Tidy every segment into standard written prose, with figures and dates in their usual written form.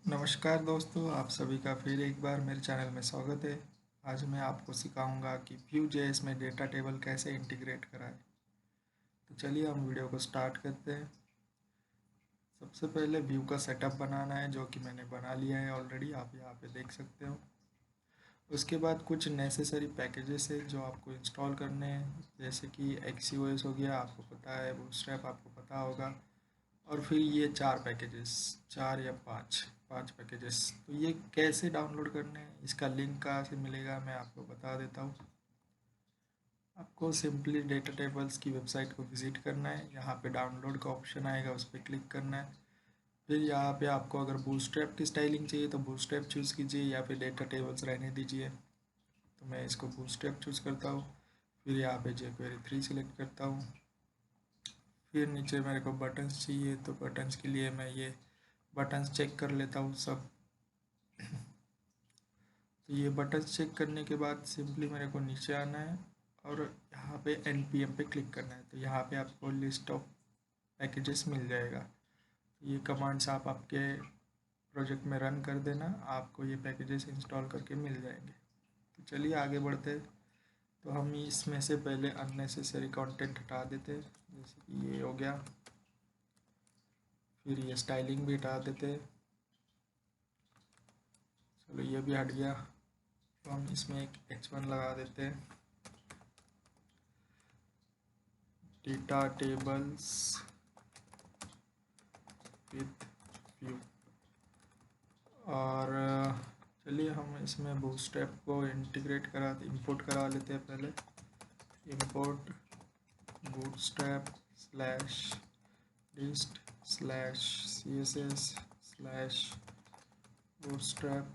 नमस्कार दोस्तों, आप सभी का फिर एक बार मेरे चैनल में स्वागत है। आज मैं आपको सिखाऊंगा कि Vue.js में डेटा टेबल कैसे इंटीग्रेट कराएं। तो चलिए हम वीडियो को स्टार्ट करते हैं। सबसे पहले व्यू का सेटअप बनाना है, जो कि मैंने बना लिया है ऑलरेडी, आप यहाँ पे देख सकते हो। उसके बाद कुछ नेसेसरी पैकेजेस है जो आपको इंस्टॉल करने हैं, जैसे कि XCOS हो गया, आपको पता है, बूटस्ट्रैप आपको पता होगा, और फिर ये चार पैकेजेस, चार या पांच पैकेजेस। तो ये कैसे डाउनलोड करने हैं, इसका लिंक कहाँ से मिलेगा, मैं आपको बता देता हूँ। आपको सिंपली डेटा टेबल्स की वेबसाइट को विज़िट करना है, यहाँ पे डाउनलोड का ऑप्शन आएगा, उस पर क्लिक करना है। फिर यहाँ पे आपको अगर बूटस्ट्रैप की स्टाइलिंग चाहिए तो बूटस्ट्रैप चूज़ कीजिए, या फिर डेटा टेबल्स रहने दीजिए। तो मैं इसको बूटस्ट्रैप चूज़ करता हूँ। फिर यहाँ पे jQuery 3 सिलेक्ट करता हूँ। फिर नीचे मेरे को बटन्स चाहिए, तो बटन्स के लिए मैं ये बटन्स चेक कर लेता हूँ सब। तो ये बटन्स चेक करने के बाद सिंपली मेरे को नीचे आना है और यहाँ पे npm पे क्लिक करना है। तो यहाँ पे आपको लिस्ट ऑफ पैकेजेस मिल जाएगा। ये कमांड्स आप आपके प्रोजेक्ट में रन कर देना, आपको ये पैकेजेस इंस्टॉल करके मिल जाएंगे। तो चलिए आगे बढ़ते हैं। तो हम इसमें से पहले अननेसेसरी कंटेंट हटा देते हैं, जैसे कि ये हो गया। फिर ये स्टाइलिंग भी हटा देते हैं। चलो ये भी हट गया। तो हम इसमें एक h1 लगा देते हैं, डेटा टेबल्स विथ व्यू। और चलिए हम इसमें बूटस्ट्रैप को इंपोर्ट करा लेते हैं पहले। Import bootstrap slash list slash css slash bootstrap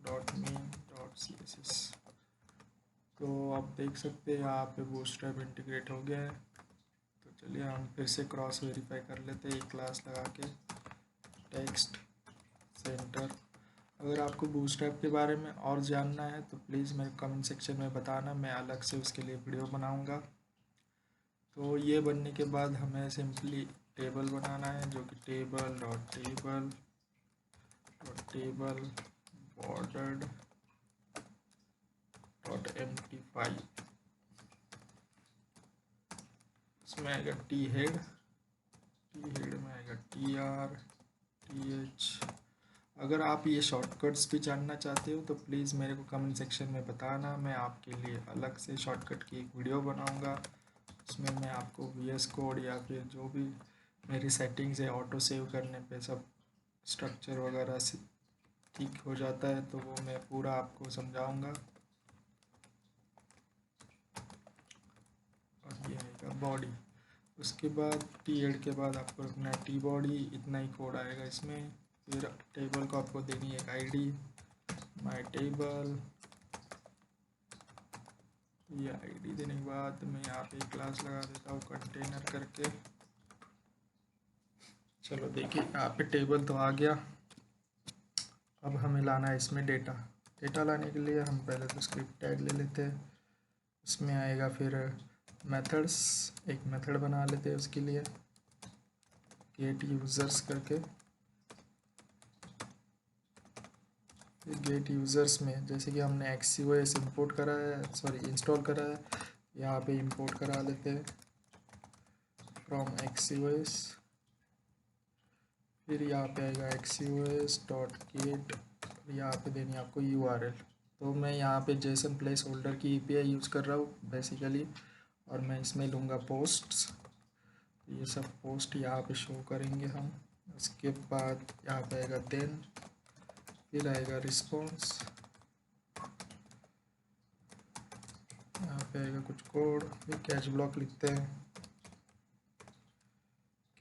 dot main dot css। तो आप देख सकते हैं यहाँ पे बूटस्ट्रैप इंटीग्रेट हो गया है। तो चलिए हम फिर से क्रॉस वेरीफाई कर लेते हैं, एक क्लास लगा के टेक्स्ट सेंटर। अगर आपको बूटस्ट्रैप के बारे में और जानना है तो प्लीज़ मेरे कमेंट सेक्शन में बताना, मैं अलग से उसके लिए वीडियो बनाऊंगा। तो ये बनने के बाद हमें सिंपली टेबल बनाना है, जो कि table dot table bordered dot mt5। इसमें आएगा टी हेड में आएगा tr th। अगर आप ये शॉर्टकट्स भी जानना चाहते हो तो प्लीज़ मेरे को कमेंट सेक्शन में बताना, मैं आपके लिए अलग से शॉर्टकट की एक वीडियो बनाऊंगा। उसमें मैं आपको VS कोड या फिर जो भी मेरी सेटिंग्स है ऑटो सेव करने पे सब स्ट्रक्चर वगैरह से ठीक हो जाता है, तो वो मैं पूरा आपको समझाऊंगा। और ये आएगा बॉडी। उसके बाद टी हेड के बाद आपको रखना है टी बॉडी, इतना ही कोड आएगा इसमें। फिर टेबल को आपको देनी है एक आईडी, माई टेबल। ये आईडी देने के बाद मैं यहाँ पे क्लास लगा देता हूँ कंटेनर करके। चलो देखिए यहाँ पे टेबल तो आ गया। अब हमें लाना है इसमें डेटा लाने के लिए हम पहले तो स्क्रिप्ट टैग ले लेते हैं। इसमें आएगा फिर मेथड्स, एक मेथड बना लेते हैं उसके लिए, गेट यूज़र्स करके। गेट यूज़र्स में जैसे कि हमने XCOS इंपोर्ट करा है, इंस्टॉल करा है, यहाँ पे इंपोर्ट करा लेते हैं फ्रॉम XCOS। फिर यहाँ पे आएगा XCOS डॉट गेट, यहाँ पे देनी है आपको URL। तो मैं यहाँ पे जेसन प्लेस होल्डर की API यूज़ कर रहा हूँ बेसिकली, और मैं इसमें लूँगा पोस्ट्स। ये सब पोस्ट यहाँ पे शो करेंगे हम। उसके बाद यहाँ पे आएगा देन, फिर आएगा रिस्पॉन्स, यहाँ पे आएगा कुछ कोड, फिर कैच ब्लॉक लिखते हैं।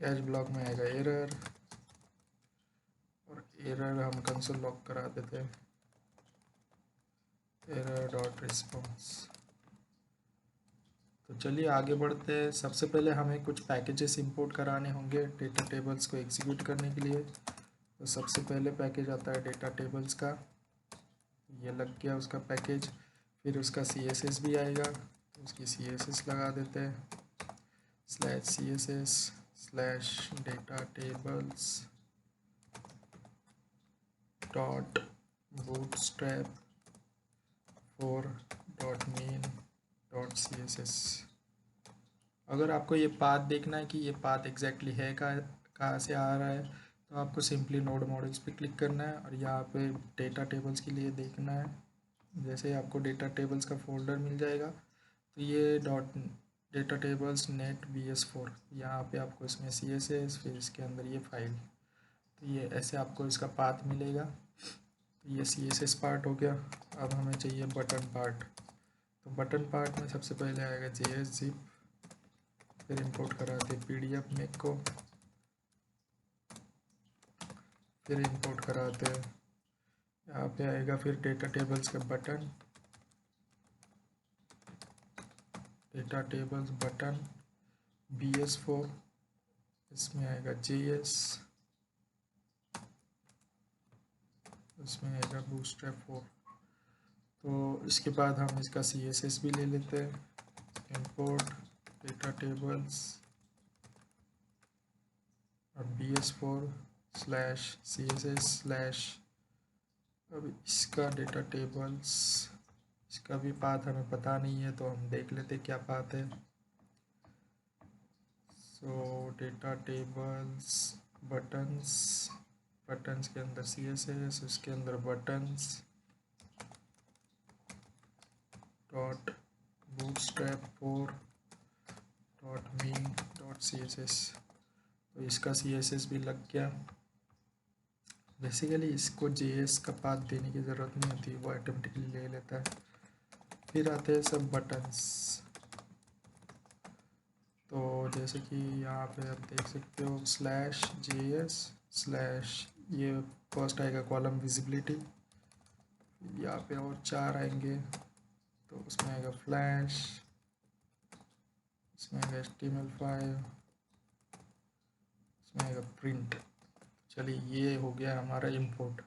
कैच ब्लॉक में आएगा एरर, और एरर हम कंसोल लॉग करा देते हैं, एरर डॉट रिस्पॉन्स। तो चलिए आगे बढ़ते हैं। सबसे पहले हमें कुछ पैकेजेस इंपोर्ट कराने होंगे डेटा टेबल्स को एग्जीक्यूट करने के लिए। तो सबसे पहले पैकेज आता है डेटा टेबल्स का, ये लग गया उसका पैकेज। फिर उसका CSS भी आएगा, तो उसकी CSS लगा देते हैं, /data tables dot Bootstrap 4 dot main dot CSS। अगर आपको ये पाथ देखना है कि ये पाथ एग्जैक्टली है कहाँ से आ रहा है, तो आपको सिंपली नोड मॉड्यूल्स पे क्लिक करना है और यहाँ पे डेटा टेबल्स के लिए देखना है। जैसे ही आपको डेटा टेबल्स का फोल्डर मिल जाएगा, तो ये dot data tables net BS4, यहाँ पे आपको इसमें CSS, फिर इसके अंदर ये फाइल, तो ये ऐसे आपको इसका पाथ मिलेगा। तो ये CSS पार्ट हो गया। अब हमें चाहिए बटन पार्ट। तो बटन पार्ट में सबसे पहले आएगा JS zip, फिर इंपोर्ट कराते PDF मेक को, फिर इंपोर्ट कराते यहाँ पे आएगा फिर डेटा टेबल्स का button, data tables button BS4, इसमें आएगा JS, इसमें आएगा बूटस्ट्रैप 4। तो इसके बाद हम इसका CSS भी ले लेते हैं। इंपोर्ट डेटा टेबल्स और BS4/CSS/ अब इसका डेटा टेबल्स, इसका भी पाथ हमें पता नहीं है, तो हम देख लेते क्या पाथ है। सो डेटा टेबल्स बटन्स, बटन्स के अंदर CSS, उसके अंदर buttons dot Bootstrap 4 dot main dot CSS। तो इसका CSS भी लग गया। बेसिकली इसको JS का पाथ देने की ज़रूरत नहीं होती, वो ऑटोमेटिकली ले लेता है। फिर आते हैं सब बटन्स। तो जैसे कि यहाँ पे आप देख सकते हो /JS/ ये फर्स्ट आएगा कॉलम विजिबिलिटी, यहाँ पे और 4 आएंगे, तो उसमें आएगा फ्लैश, इसमें आएगा HTML5, इसमें आएगा प्रिंट। चलिए ये हो गया हमारा इंपोर्ट।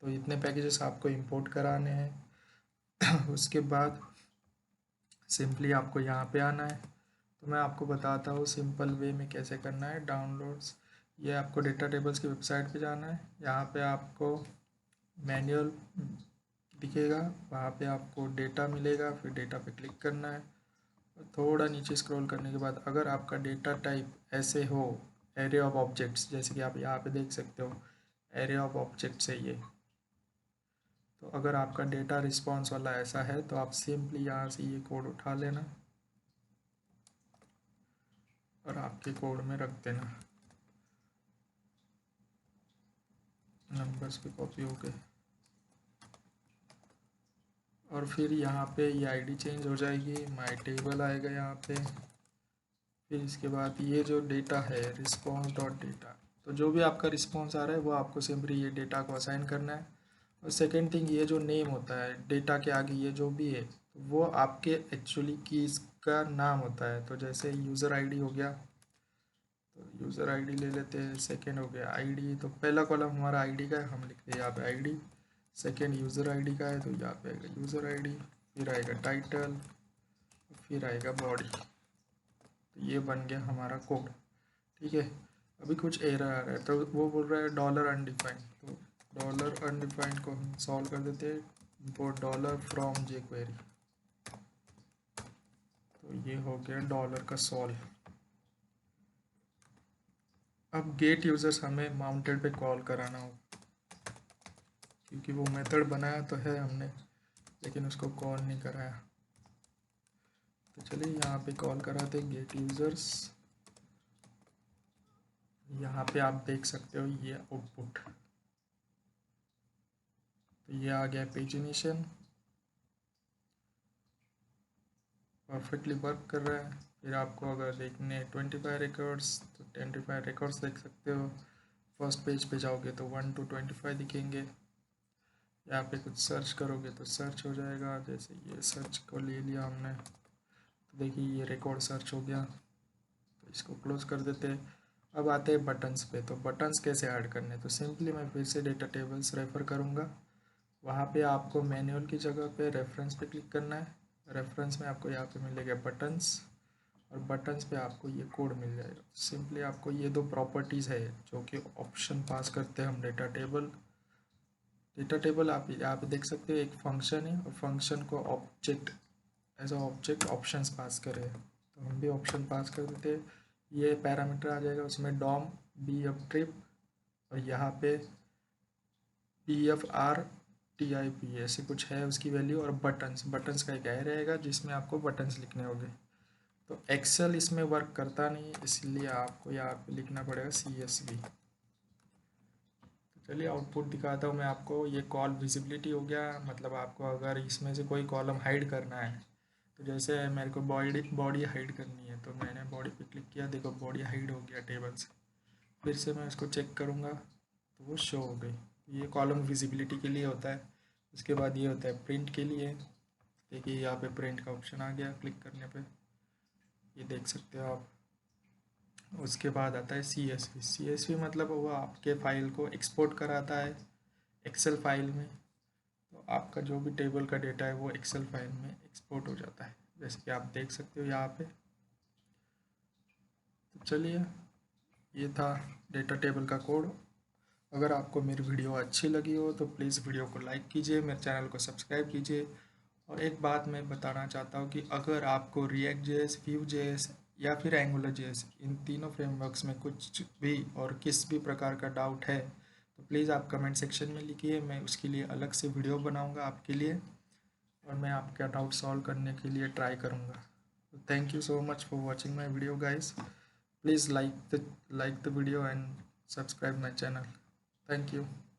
तो इतने पैकेजेस आपको इंपोर्ट कराने हैं। उसके बाद सिंपली आपको यहाँ पे आना है। तो मैं आपको बताता हूँ सिंपल वे में कैसे करना है डाउनलोड्स। ये आपको डेटा टेबल्स की वेबसाइट पे जाना है, यहाँ पे आपको मैनुअल दिखेगा, वहाँ पे आपको डेटा मिलेगा, फिर डेटा पे क्लिक करना है। थोड़ा नीचे स्क्रॉल करने के बाद अगर आपका डेटा टाइप ऐसे हो एरे ऑफ ऑब्जेक्ट्स, जैसे कि आप यहाँ पे देख सकते हो एरे ऑफ ऑब्जेक्ट्स है ये, तो अगर आपका डेटा रिस्पॉन्स वाला ऐसा है तो आप सिंपली यहाँ से ये कोड उठा लेना और आपके कोड में रख देना। नंबर्स पे कॉपी हो गए और फिर यहाँ पे ये आईडी चेंज हो जाएगी, माई टेबल आएगा यहाँ पे। फिर इसके बाद ये जो डेटा है रिस्पॉन्स डॉट डेटा, तो जो भी आपका रिस्पॉन्स आ रहा है वो आपको सिंपली ये डेटा को असाइन करना है। और सेकेंड थिंग, ये जो नेम होता है डेटा के आगे ये जो भी है, तो वो आपके एक्चुअली कीज़ का नाम होता है। तो जैसे यूज़र आईडी हो गया, तो यूज़र आईडी ले लेते हैं। सेकेंड हो गया आईडी, तो पहला कॉलम हमारा आईडी का है, हम लिखते हैं यहाँ पे आईडी। सेकेंड यूज़र आईडी का है, तो यहाँ पे आएगा यूज़र आईडी, फिर आएगा टाइटल, फिर आएगा बॉडी। तो ये बन गया हमारा कोड, ठीक है। अभी कुछ एरर आ रहा है, तो वो बोल रहा है डॉलर अनडिफाइंड, तो डॉलर अनडिफाइंड को हम सॉल्व कर देते हैं। इम्पोर्ट डॉलर फ्रॉम jQuery, तो ये हो गया डॉलर का सॉल्व। अब गेट यूजर्स हमें माउंटेड पे कॉल कराना होगा, क्योंकि वो मेथड बनाया तो है हमने, लेकिन उसको कॉल नहीं कराया। तो चलिए यहाँ पे कॉल कराते हैं गेट यूजर्स। यहाँ पे आप देख सकते हो ये आउटपुट, तो ये आ गया पेजिनेशन, परफेक्टली वर्क कर रहा है। फिर आपको अगर देखने 25 रिकॉर्ड्स, तो 25 रिकॉर्ड्स देख सकते हो। फर्स्ट पेज पे जाओगे तो 1 to 25 दिखेंगे। यहाँ पे कुछ सर्च करोगे तो सर्च हो जाएगा, जैसे ये सर्च को ले लिया हमने, तो देखिए ये रिकॉर्ड सर्च हो गया। तो इसको क्लोज कर देते हैं। अब आते हैं बटन्स पे। तो बटन्स कैसे ऐड करने, तो सिंपली मैं फिर से डेटा टेबल्स रेफ़र करूँगा। वहाँ पे आपको मैनुअल की जगह पे रेफरेंस पे क्लिक करना है। रेफरेंस में आपको यहाँ पे मिलेगा बटन्स, और बटन्स पे आपको ये कोड मिल जाएगा। सिंपली आपको ये दो प्रॉपर्टीज़ है जो कि ऑप्शन पास करते हैं हम डेटा टेबल, डेटा टेबल आप यहाँ पे देख सकते हो, एक फंक्शन है और फंक्शन को object as a object options pass करे, तो हम भी ऑप्शन पास कर देते हैं। ये पैरामीटर आ जाएगा, उसमें डॉम बी एफ ट्रिप और यहाँ पे P F R T I P ऐसे कुछ है उसकी वैल्यू, और बटन्स, बटन्स का एक ऐरे रहेगा जिसमें आपको बटन्स लिखने होंगे। तो एक्सेल इसमें वर्क करता नहीं, इसलिए आपको यहाँ पे लिखना पड़ेगा CSV। चलिए आउटपुट दिखाता हूँ मैं आपको। ये कॉल विजिबिलिटी हो गया, मतलब आपको अगर इसमें से कोई कॉलम हाइड करना है, तो जैसे मेरे को बॉडी हाइड करनी है, तो मैंने बॉडी पे क्लिक किया, देखो बॉडी हाइड हो गया टेबल से। फिर से मैं इसको चेक करूँगा तो वो शो हो गई। ये कॉलम विजिबिलिटी के लिए होता है। उसके बाद ये होता है प्रिंट के लिए। देखिए यहाँ पे प्रिंट का ऑप्शन आ गया, क्लिक करने पे ये देख सकते हो आप। उसके बाद आता है CSV मतलब वो आपके फाइल को एक्सपोर्ट कराता है एक्सेल फाइल में। तो आपका जो भी टेबल का डेटा है वो एक्सेल फाइल में एक्सपोर्ट हो जाता है, जैसे कि आप देख सकते हो यहाँ पे। तो चलिए, ये था डेटा टेबल का कोड। अगर आपको मेरी वीडियो अच्छी लगी हो तो प्लीज़ वीडियो को लाइक कीजिए, मेरे चैनल को सब्सक्राइब कीजिए। और एक बात मैं बताना चाहता हूँ कि अगर आपको रिएक्ट जेएस, व्यू जेएस या फिर एंगुलर जेएस, इन तीनों फ्रेमवर्क्स में कुछ भी और किस भी प्रकार का डाउट है तो प्लीज़ आप कमेंट सेक्शन में लिखिए, मैं उसके लिए अलग से वीडियो बनाऊँगा आपके लिए, और मैं आपका डाउट सॉल्व करने के लिए ट्राई करूँगा। Thank you so much for watching my video guys. Please like the video and subscribe my channel. Thank you.